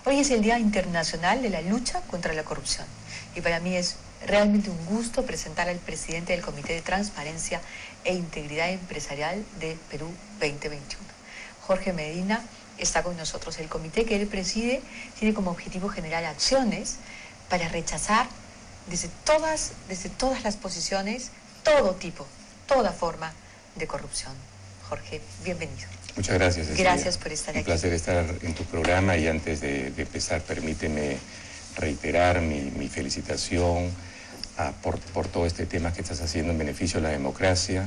Hoy es el Día Internacional de la Lucha contra la Corrupción y para mí es realmente un gusto presentar al presidente del Comité de Transparencia e Integridad Empresarial de Perú 2021. Jorge Medina está con nosotros. El comité que él preside tiene como objetivo generar acciones para rechazar desde todas las posiciones todo tipo, toda forma de corrupción. Jorge, bienvenido. Muchas gracias, Cecilia. Gracias por estar aquí. Un placer estar en tu programa y antes de empezar, permíteme reiterar mi felicitación por todo este tema que estás haciendo en beneficio de la democracia,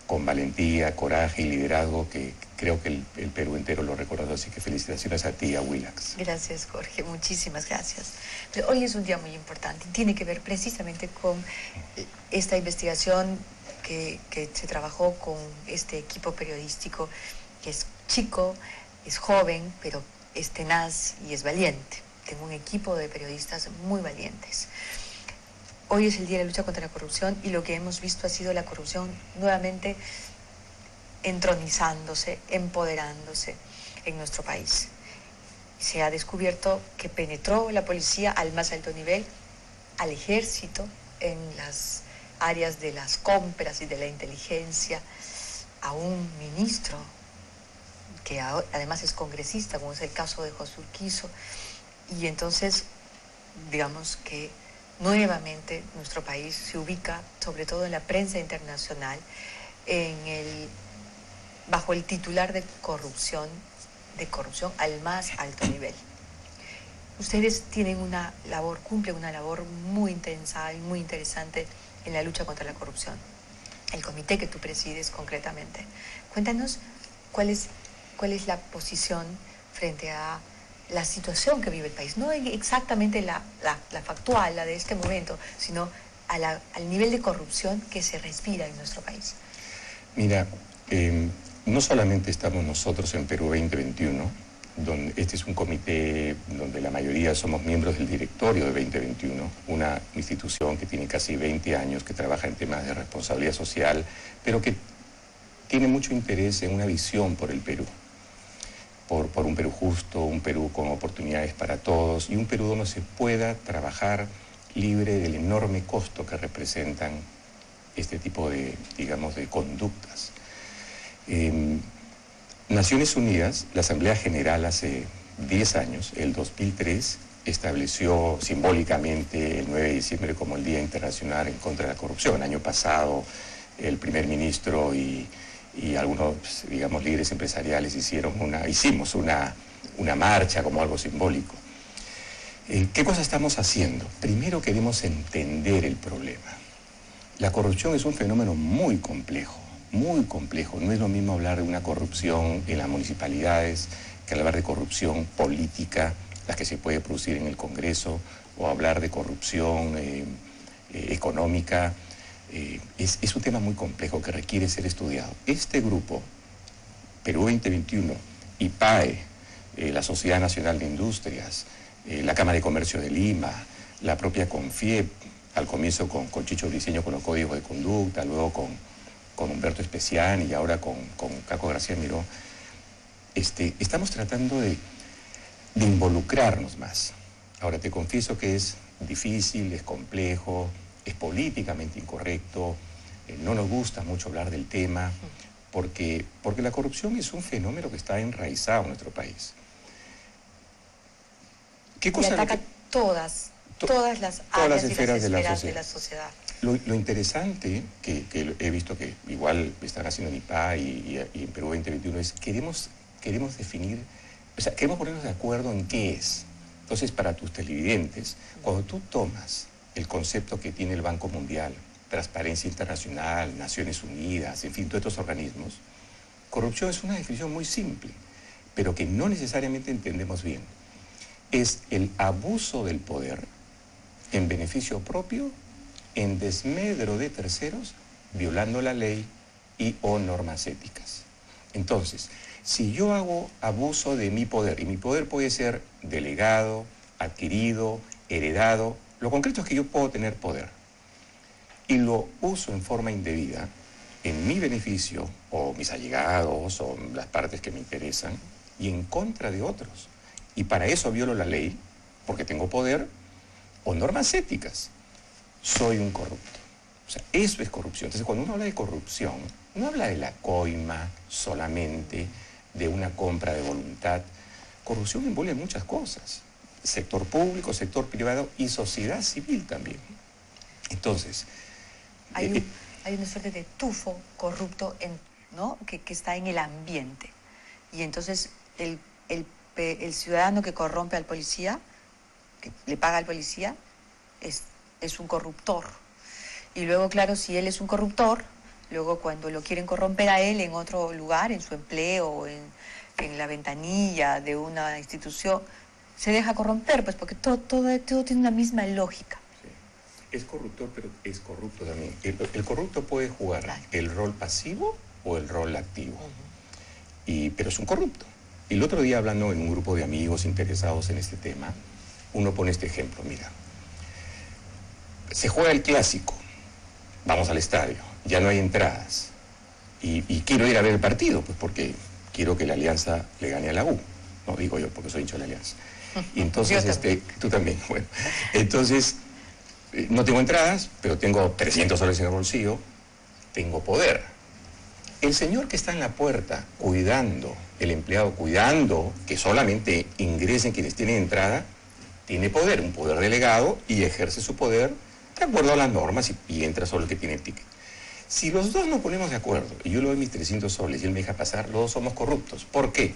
con valentía, coraje y liderazgo que creo que el Perú entero lo recordó. Así que felicitaciones a ti y a Willax. Gracias, Jorge, muchísimas gracias. Pero hoy es un día muy importante, tiene que ver precisamente con esta investigación que se trabajó con este equipo periodístico que es chico, es joven, pero es tenaz y es valiente. Tengo un equipo de periodistas muy valientes. Hoy es el Día de la Lucha contra la Corrupción y lo que hemos visto ha sido la corrupción nuevamente entronizándose, empoderándose en nuestro país. Se ha descubierto que penetró la policía al más alto nivel, al ejército, en las áreas de las compras y de la inteligencia, a un ministro que además es congresista, como es el caso de José Urquizo, y entonces, digamos que nuevamente nuestro país se ubica, sobre todo en la prensa internacional, bajo el titular de corrupción al más alto nivel. Ustedes tienen cumplen una labor muy intensa y muy interesante en la lucha contra la corrupción. El comité que tú presides concretamente. Cuéntanos cuál es la posición frente a la situación que vive el país, no exactamente la factual, la de este momento, sino al nivel de corrupción que se respira en nuestro país. Mira, no solamente estamos nosotros en Perú 2021, donde este es un comité donde la mayoría somos miembros del directorio de 2021, una institución que tiene casi 20 años, que trabaja en temas de responsabilidad social, pero que tiene mucho interés en una visión por el Perú. Por un Perú justo, un Perú con oportunidades para todos y un Perú donde se pueda trabajar libre del enorme costo que representan este tipo de, digamos, de conductas. Naciones Unidas, la Asamblea General hace 10 años, el 2003, estableció simbólicamente el 9 de diciembre como el Día Internacional en contra de la Corrupción. El año pasado el primer ministro y algunos, digamos, líderes empresariales hicimos una marcha como algo simbólico. ¿Qué cosa estamos haciendo? Primero queremos entender el problema. La corrupción es un fenómeno muy complejo, muy complejo. No es lo mismo hablar de una corrupción en las municipalidades que hablar de corrupción política, la que se puede producir en el Congreso, o hablar de corrupción económica. Es un tema muy complejo que requiere ser estudiado. Este grupo, Perú 2021, IPAE, la Sociedad Nacional de Industrias, la Cámara de Comercio de Lima, la propia CONFIEP, al comienzo con Chicho Briceño con los códigos de conducta, luego con Humberto Especián y ahora con Caco García Miró, estamos tratando de involucrarnos más. Ahora, te confieso que es difícil, es complejo, es políticamente incorrecto, no nos gusta mucho hablar del tema, porque la corrupción es un fenómeno que está enraizado en nuestro país. ¿Qué cosa? Y ataca todas las áreas y las esferas de la sociedad. Lo interesante, que he visto que igual están haciendo en IPA y en Perú 2021, es queremos definir, o sea, queremos ponernos de acuerdo en qué es. Entonces, para tus televidentes, cuando tú tomas el concepto que tiene el Banco Mundial, Transparencia Internacional, Naciones Unidas, en fin, todos estos organismos, corrupción es una definición muy simple, pero que no necesariamente entendemos bien. Es el abuso del poder en beneficio propio, en desmedro de terceros, violando la ley y o normas éticas. Entonces, si yo hago abuso de mi poder, y mi poder puede ser delegado, adquirido, heredado, lo concreto es que yo puedo tener poder, y lo uso en forma indebida, en mi beneficio, o mis allegados, o las partes que me interesan, y en contra de otros. y para eso violo la ley, porque tengo poder, o normas éticas, soy un corrupto. O sea, eso es corrupción. Entonces, cuando uno habla de corrupción, no habla de la coima solamente, de una compra de voluntad. Corrupción envuelve muchas cosas. Sector público, sector privado y sociedad civil también. Entonces... Hay una suerte de tufo corrupto ¿no? que está en el ambiente. Y entonces el ciudadano que corrompe al policía, que le paga al policía, es un corruptor. Y luego, claro, si él es un corruptor, luego cuando lo quieren corromper a él en otro lugar, en su empleo, en la ventanilla de una institución, se deja corromper, pues porque todo tiene una misma lógica. Sí. Es corruptor, pero es corrupto también. El corrupto puede jugar el rol pasivo o el rol activo, pero es un corrupto. Y el otro día, hablando en un grupo de amigos interesados en este tema, uno pone este ejemplo, mira, se juega el clásico, vamos al estadio, ya no hay entradas, y quiero ir a ver el partido, pues porque quiero que la Alianza le gane a la U, no digo yo porque soy hincha de la Alianza. Y entonces, tú también, bueno, entonces, no tengo entradas, pero tengo 300 soles en el bolsillo, tengo poder. El señor que está en la puerta cuidando, el empleado cuidando que solamente ingresen quienes tienen entrada, tiene poder, un poder delegado, y ejerce su poder de acuerdo a las normas y entra solo el que tiene el ticket. Si los dos nos ponemos de acuerdo y yo le doy mis 300 soles y él me deja pasar, los dos somos corruptos. ¿Por qué?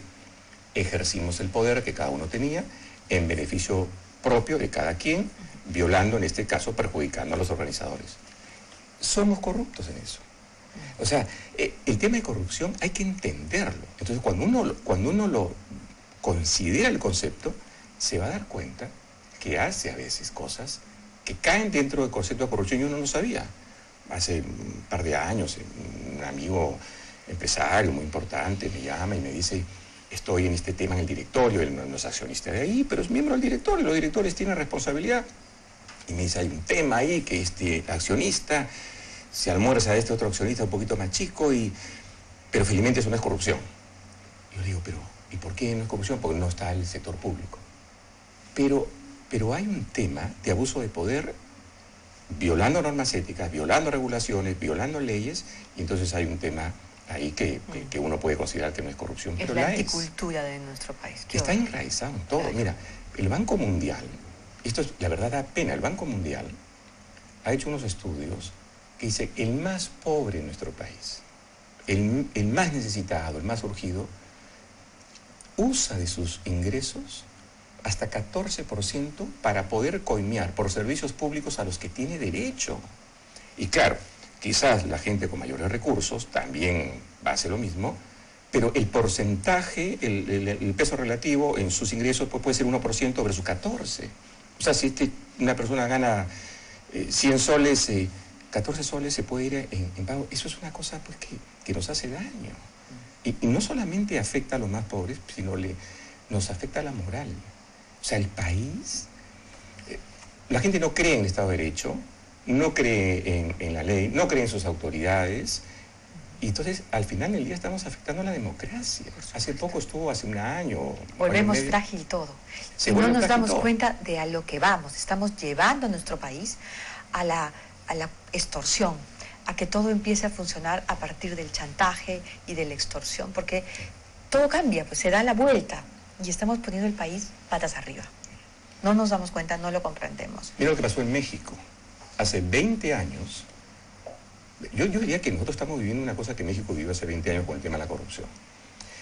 Ejercimos el poder que cada uno tenía en beneficio propio de cada quien, violando, en este caso, perjudicando a los organizadores. Somos corruptos en eso. O sea, el tema de corrupción hay que entenderlo. Entonces, cuando uno lo considera el concepto, se va a dar cuenta que hace a veces cosas que caen dentro del concepto de corrupción y uno no sabía. Hace un par de años, un amigo empresario muy importante me llama y me dice, estoy en este tema en el directorio, él no es accionista de ahí, pero es miembro del directorio, los directores tienen responsabilidad. Y me dice, hay un tema ahí que este accionista se almuerza a este otro accionista un poquito más chico, pero felizmente eso no es corrupción. Yo le digo, ¿y por qué no es corrupción? Porque no está el sector público. Pero hay un tema de abuso de poder, violando normas éticas, violando regulaciones, violando leyes, y entonces hay un tema ahí que uno puede considerar que no es corrupción. Es pero la anticultura de nuestro país. Está enraizado en todo. Mira, el Banco Mundial, esto es, la verdad da pena, el Banco Mundial ha hecho unos estudios que dice el más pobre en nuestro país, el más necesitado, el más urgido, usa de sus ingresos hasta 14% para poder coimear por servicios públicos a los que tiene derecho. Y claro, quizás la gente con mayores recursos también va a hacer lo mismo, pero el porcentaje, el peso relativo en sus ingresos puede ser 1% versus 14%. O sea, si una persona gana 100 soles, 14 soles se puede ir en pago. Eso es una cosa pues, que nos hace daño. Y no solamente afecta a los más pobres, sino nos afecta a la moral. O sea, el país, la gente no cree en el Estado de Derecho, no cree en la ley, no cree en sus autoridades, y entonces al final del día estamos afectando a la democracia. Hace poco estuvo, hace un año... Volvemos frágil todo. Y no nos damos cuenta de a lo que vamos. Estamos llevando a nuestro país a la extorsión, a que todo empiece a funcionar a partir del chantaje y de la extorsión, porque todo cambia, pues se da la vuelta. Y estamos poniendo el país patas arriba. No nos damos cuenta, no lo comprendemos. Mira lo que pasó en México. Hace 20 años, yo diría que nosotros estamos viviendo una cosa que México vivió hace 20 años con el tema de la corrupción.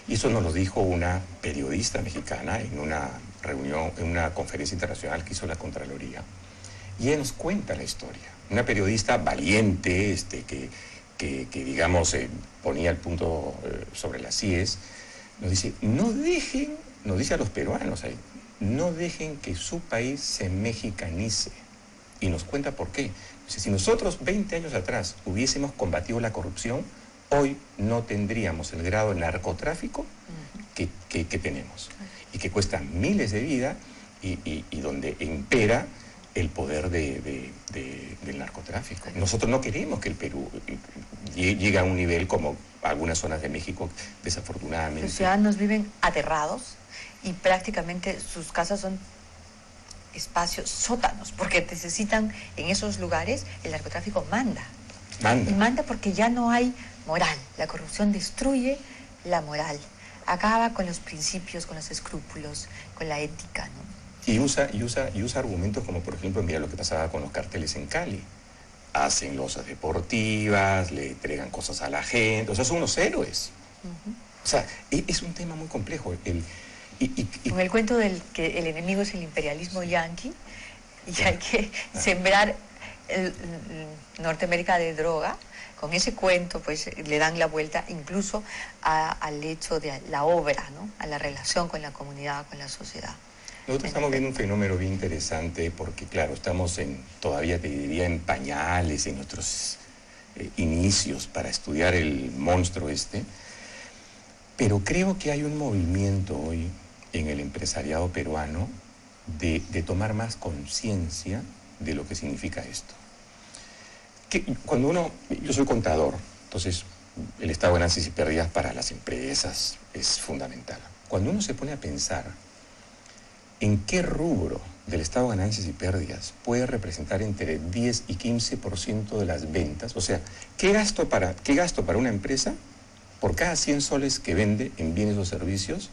Y eso nos lo dijo una periodista mexicana en una reunión, en una conferencia internacional que hizo la Contraloría. Y ella nos cuenta la historia. Una periodista valiente, que digamos, ponía el punto sobre las IES, nos dice, nos dice a los peruanos ahí, no dejen que su país se mexicanice. Y nos cuenta por qué. Dice, si nosotros 20 años atrás hubiésemos combatido la corrupción, hoy no tendríamos el grado de narcotráfico que tenemos. Y que cuesta miles de vidas y donde impera el poder de del narcotráfico. Nosotros no queremos que el Perú llegue a un nivel como algunas zonas de México, desafortunadamente. Los ciudadanos viven aterrados y prácticamente sus casas son espacios, sótanos, porque necesitan en esos lugares, el narcotráfico manda. Manda. Y manda porque ya no hay moral. La corrupción destruye la moral. Acaba con los principios, con los escrúpulos, con la ética, ¿no? Y usa argumentos como, por ejemplo, mira lo que pasaba con los carteles en Cali. Hacen losas deportivas, le entregan cosas a la gente, o sea, son unos héroes. O sea, es un tema muy complejo. Con el cuento del que el enemigo es el imperialismo yanqui, y hay que sembrar el Norteamérica de droga, con ese cuento pues le dan la vuelta incluso al hecho de la obra, ¿no? A la relación con la comunidad, con la sociedad. Nosotros estamos viendo un fenómeno bien interesante porque, claro, estamos todavía te diría en pañales, en nuestros inicios para estudiar el monstruo este, pero creo que hay un movimiento hoy en el empresariado peruano de tomar más conciencia de lo que significa esto. Yo soy contador, entonces el estado de ganancias y pérdidas para las empresas es fundamental. Cuando uno se pone a pensar en qué rubro del estado de ganancias y pérdidas puede representar entre 10 y 15% de las ventas, o sea, ¿qué gasto para una empresa por cada 100 soles que vende en bienes o servicios?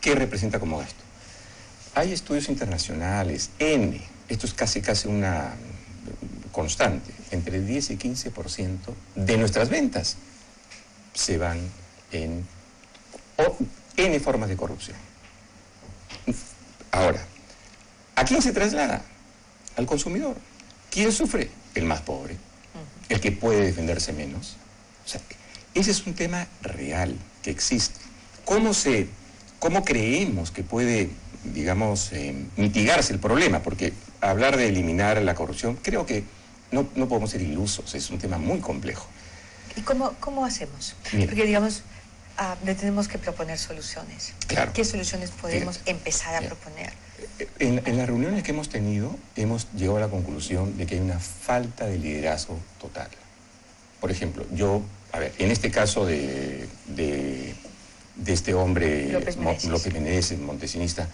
¿Qué representa como gasto? Hay estudios internacionales, esto es casi una constante, entre 10 y 15% de nuestras ventas se van en formas de corrupción. Ahora, ¿a quién se traslada? Al consumidor. ¿Quién sufre? El más pobre, el que puede defenderse menos. O sea, ese es un tema real que existe. ¿Cómo creemos que puede, digamos, mitigarse el problema? Porque hablar de eliminar la corrupción, creo que no podemos ser ilusos, es un tema muy complejo. ¿Y cómo hacemos? Mira. Porque, digamos, le tenemos que proponer soluciones. Claro. ¿Qué soluciones podemos empezar a proponer? En las reuniones que hemos tenido, hemos llegado a la conclusión de que hay una falta de liderazgo total. Por ejemplo, en este caso de este hombre, López Menéndez, montesinista,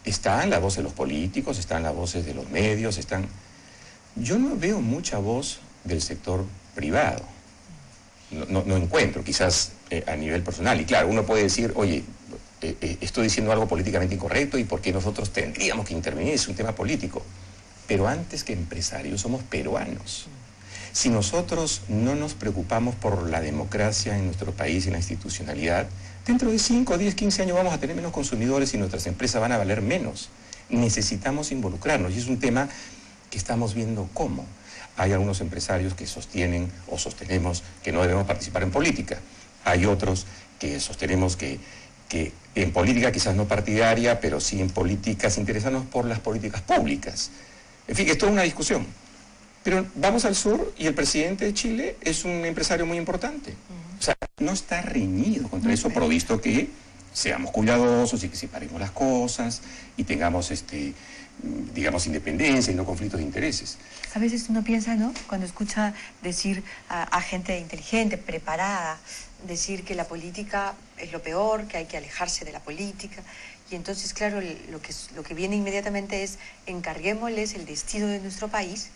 están la voz de los políticos, están las voces de los medios, Yo no veo mucha voz del sector privado. No encuentro, quizás a nivel personal. Y claro, uno puede decir, oye, estoy diciendo algo políticamente incorrecto y por qué nosotros tendríamos que intervenir, es un tema político. Pero antes que empresarios, somos peruanos. Si nosotros no nos preocupamos por la democracia en nuestro país y la institucionalidad, dentro de 5, 10, 15 años vamos a tener menos consumidores y nuestras empresas van a valer menos. Necesitamos involucrarnos y es un tema que estamos viendo cómo. Hay algunos empresarios que sostienen o sostenemos que no debemos participar en política. Hay otros que sostenemos que en política quizás no partidaria, pero sí en políticas, interesarnos por las políticas públicas. En fin, es toda una discusión. Pero vamos al sur y el presidente de Chile es un empresario muy importante. O sea, no está reñido contra eso, provisto que seamos cuidadosos y que separemos las cosas y tengamos, digamos, independencia y no conflictos de intereses. A veces uno piensa, ¿no? Cuando escucha decir a gente inteligente, preparada, decir que la política es lo peor, que hay que alejarse de la política. Y entonces, claro, lo que viene inmediatamente es encarguémosles el destino de nuestro país,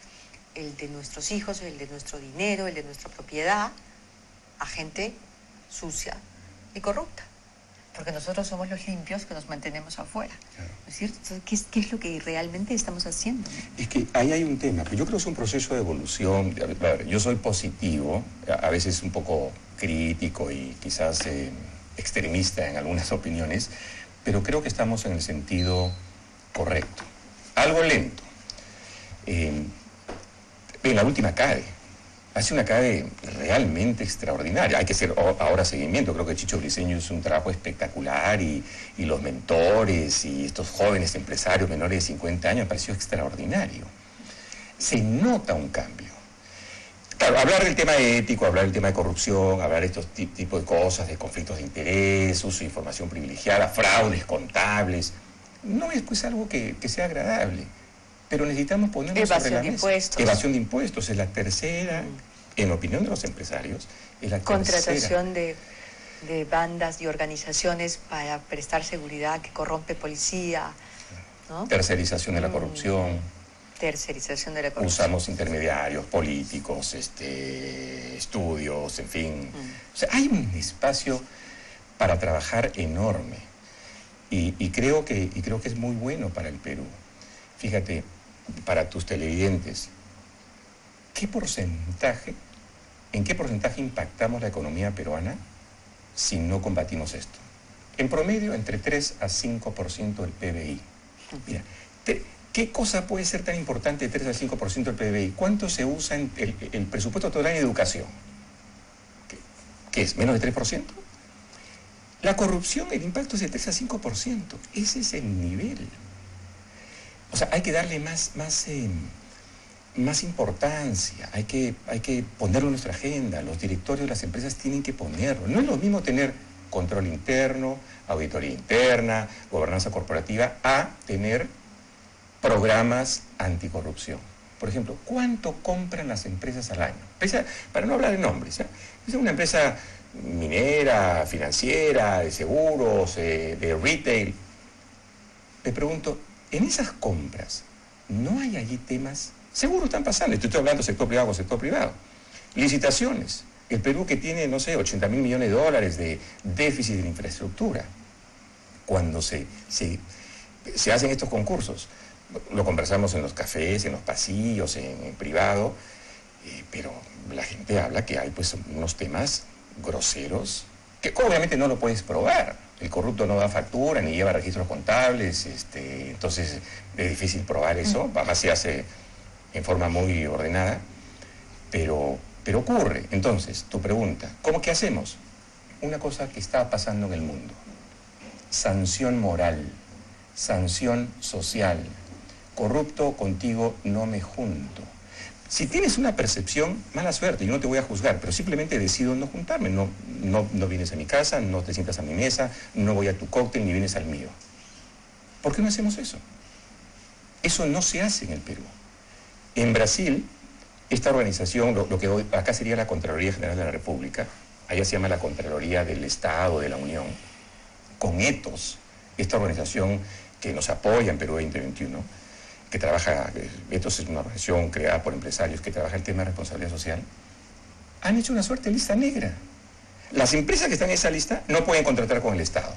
el de nuestros hijos, el de nuestro dinero, el de nuestra propiedad, a gente sucia y corrupta. Porque nosotros somos los limpios que nos mantenemos afuera. Claro. ¿No es cierto? Entonces, ¿qué es lo que realmente estamos haciendo? Es que ahí hay un tema. Yo creo que es un proceso de evolución. A ver, yo soy positivo, a veces un poco crítico y quizás extremista en algunas opiniones, pero creo que estamos en el sentido correcto. Algo lento. En la última CADE. Hace una CADE realmente extraordinaria. Hay que hacer ahora seguimiento. Creo que Chicho Briceño hizo un trabajo espectacular y los mentores y estos jóvenes empresarios menores de 50 años me pareció extraordinario. Se nota un cambio. Claro, hablar del tema ético, hablar del tema de corrupción, hablar de estos tipos de cosas, de conflictos de interés, uso de información privilegiada, fraudes contables, no es pues algo que sea agradable. pero necesitamos ponernos sobre evasión la de mesa. impuestos. Evasión de impuestos es la tercera, en opinión de los empresarios, es la tercera. Contratación de bandas y organizaciones para prestar seguridad que corrompe policía, ¿no? Tercerización de la corrupción. Tercerización de la corrupción. Usamos intermediarios políticos, estudios, en fin. O sea, hay un espacio para trabajar enorme. Y creo que es muy bueno para el Perú. Fíjate, para tus televidentes, ¿en qué porcentaje impactamos la economía peruana si no combatimos esto? En promedio, entre 3 a 5% del PBI. Mira, ¿qué cosa puede ser tan importante de 3 al 5% del PBI? ¿Cuánto se usa en el presupuesto total en educación? ¿Qué es? ¿Menos de 3%? La corrupción, el impacto es de 3 a 5%. Ese es el nivel. O sea, hay que darle más importancia, hay que ponerlo en nuestra agenda. Los directorios de las empresas tienen que ponerlo. No es lo mismo tener control interno, auditoría interna, gobernanza corporativa, a tener programas anticorrupción. Por ejemplo, ¿cuánto compran las empresas al año? Para no hablar de nombres, ¿eh? Es una empresa minera, financiera, de seguros, de retail. Me pregunto, en esas compras, ¿no hay allí temas? Seguro están pasando, estoy hablando sector privado con sector privado. Licitaciones. El Perú que tiene, no sé, 80.000 millones de dólares de déficit de infraestructura. Cuando se hacen estos concursos, lo conversamos en los cafés, en los pasillos, en privado, pero la gente habla que hay pues unos temas groseros que obviamente no lo puedes probar. El corrupto no da factura ni lleva registros contables, entonces es difícil probar eso, además se hace en forma muy ordenada, pero ocurre. Entonces, tu pregunta, ¿qué hacemos? Una cosa que está pasando en el mundo: sanción moral, sanción social. Corrupto, contigo no me junto. Si tienes una percepción, mala suerte, yo no te voy a juzgar, pero simplemente decido no juntarme. No vienes a mi casa, no te sientas a mi mesa, no voy a tu cóctel, ni vienes al mío. ¿Por qué no hacemos eso? Eso no se hace en el Perú. En Brasil, esta organización, lo que hoy acá sería la Contraloría General de la República, allá se llama la Contraloría del Estado, de la Unión, con Ethos, esta organización que nos apoya en Perú 2021, que trabaja, Ethos es una organización creada por empresarios que trabaja el tema de responsabilidad social, han hecho una suerte de lista negra. Las empresas que están en esa lista no pueden contratar con el Estado.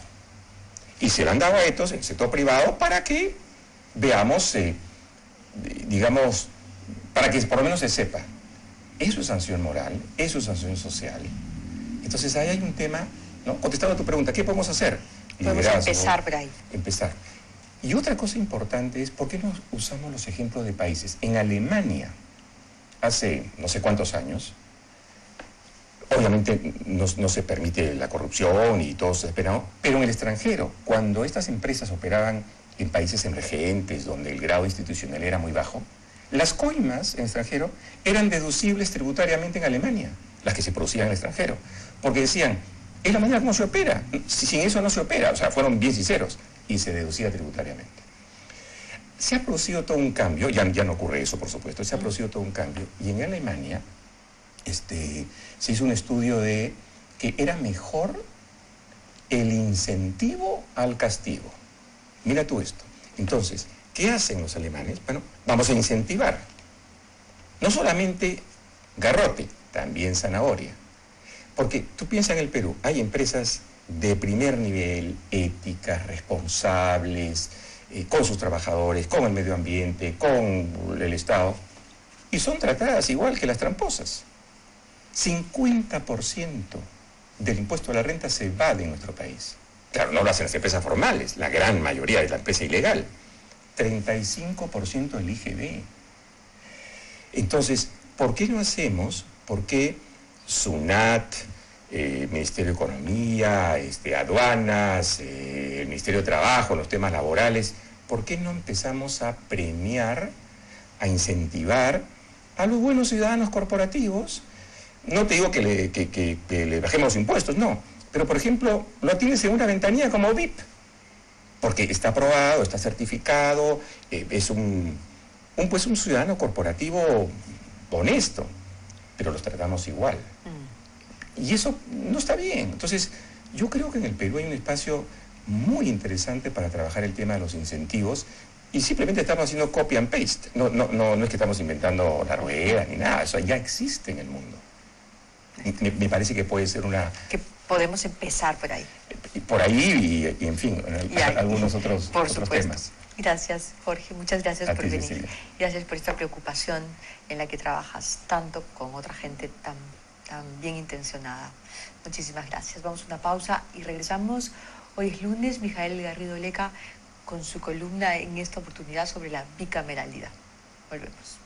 Y se lo han dado a Ethos, en el sector privado, para que veamos, digamos, para que por lo menos se sepa. Eso es sanción moral, eso es sanción social. Entonces ahí hay un tema, ¿no? Contestando a tu pregunta, ¿qué podemos hacer? Podemos empezar por ahí. Empezar. Y otra cosa importante es, ¿por qué no usamos los ejemplos de países? En Alemania, hace no sé cuántos años, obviamente no se permite la corrupción y todo se espera, pero en el extranjero, cuando estas empresas operaban en países emergentes, donde el grado institucional era muy bajo, las coimas en el extranjero eran deducibles tributariamente en Alemania, las que se producían en el extranjero, porque decían, es la manera como se opera, sin eso no se opera, o sea, fueron bien sinceros, y se deducía tributariamente. Se ha producido todo un cambio, ya no ocurre eso, por supuesto, se ha producido todo un cambio, y en Alemania se hizo un estudio de que era mejor el incentivo al castigo. Mira tú esto. Entonces, ¿qué hacen los alemanes? Bueno, vamos a incentivar. No solamente garrote, también zanahoria. Porque tú piensas en el Perú, hay empresas de primer nivel, éticas, responsables, con sus trabajadores, con el medio ambiente, con el Estado, y son tratadas igual que las tramposas. 50% del impuesto a la renta se va de nuestro país. Claro, no lo hacen las empresas formales, la gran mayoría es la empresa ilegal. 35% del IGB. Entonces, ¿por qué no hacemos? ¿Por qué SUNAT, Ministerio de Economía, aduanas, el Ministerio de Trabajo, los temas laborales, ¿por qué no empezamos a premiar, a incentivar a los buenos ciudadanos corporativos? No te digo que le bajemos los impuestos, no. Pero, por ejemplo, lo tienes en una ventanilla como VIP, porque está aprobado, está certificado, es un un ciudadano corporativo honesto, pero los tratamos igual. Y eso no está bien. Entonces, yo creo que en el Perú hay un espacio muy interesante para trabajar el tema de los incentivos y simplemente estamos haciendo copy and paste. No es que estamos inventando la rueda ni nada, eso ya existe en el mundo. Me parece que puede ser una... Que podemos empezar por ahí. Por ahí y en fin, algunos otros temas. Gracias, Jorge. Muchas gracias por venir. Cecilia. Gracias por esta preocupación en la que trabajas tanto con otra gente tan bien intencionada. Muchísimas gracias. Vamos a una pausa y regresamos. Hoy es lunes, Mijael Garrido Leca con su columna en esta oportunidad sobre la bicameralidad. Volvemos.